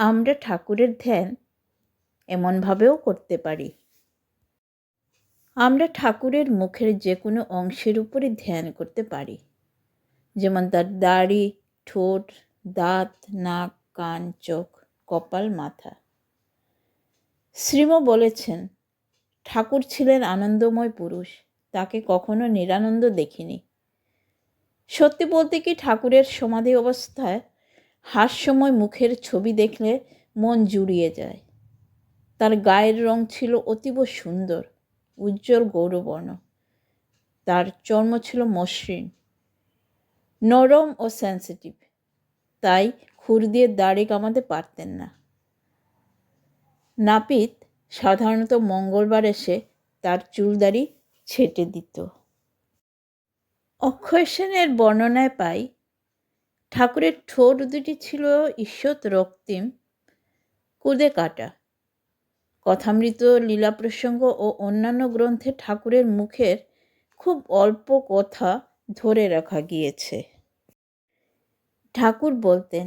আমরা ঠাকুরের ধ্যান এমনভাবেও করতে পারি। আমরা ঠাকুরের মুখের যে কোনো অংশের উপরে ধ্যান করতে পারি, যেমন তার দাড়ি, ঠোঁট, দাঁত, নাক, কান, চোখ, কপাল, মাথা। শ্রীম বলেছেন, ঠাকুর ছিলেন আনন্দময় পুরুষ, তাকে কখনো নিরানন্দ দেখিনি। সত্যি বলতে কি, ঠাকুরের সমাধি অবস্থায় হাস্যময় মুখের ছবি দেখলে মন জুড়িয়ে যায়। তার গায়ের রং ছিল অতীব সুন্দর, উজ্জ্বল গৌরবর্ণ। তার চর্ম ছিল মসৃণ, নরম ও সেন্সিটিভ, তাই খুর দিয়ে দাড়ি কামাতে পারতেন না। নাপিত সাধারণত মঙ্গলবার এসে তার চুলদাড়ি ছেঁটে দিত। অক্ষয় সেনের বর্ণনায় পাই, ঠাকুরের ঠোঁট দুটি ছিল ঈষৎ রক্তিম, কুঁদে কাটা। কথামৃত, লীলা প্রসঙ্গ ও অন্যান্য গ্রন্থে ঠাকুরের মুখের খুব অল্প কথা ধরে রাখা গিয়েছে। ঠাকুর বলতেন,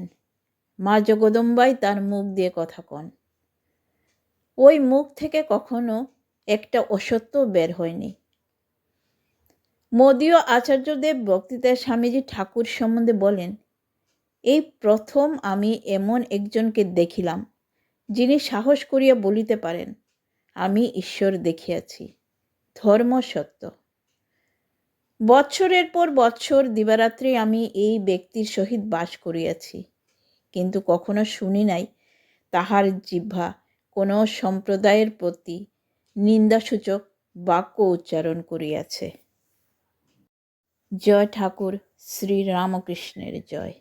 মা জগদম্বাই তার মুখ দিয়ে কথা কন। ওই মুখ থেকে কখনো একটা অসত্য বের হয়নি। মদীয় আচার্যদেব বক্তৃতায় স্বামীজি ঠাকুর সম্বন্ধে বলেন, এই প্রথম আমি এমন একজনকে দেখিলাম, যিনি সাহস করিয়া বলিতে পারেন, আমি ঈশ্বর দেখিয়াছি, ধর্ম সত্য। বৎসরের পর বৎসর দিবারাত্রি আমি এই ব্যক্তির সহিত বাস করিয়াছি, কিন্তু কখনো শুনি নাই তাহার জিহ্বা কোনো সম্প্রদায়ের প্রতি নিন্দাসূচক বাক্য উচ্চারণ করিয়াছে। জয় ঠাকুর শ্রী রামকৃষ্ণের জয়।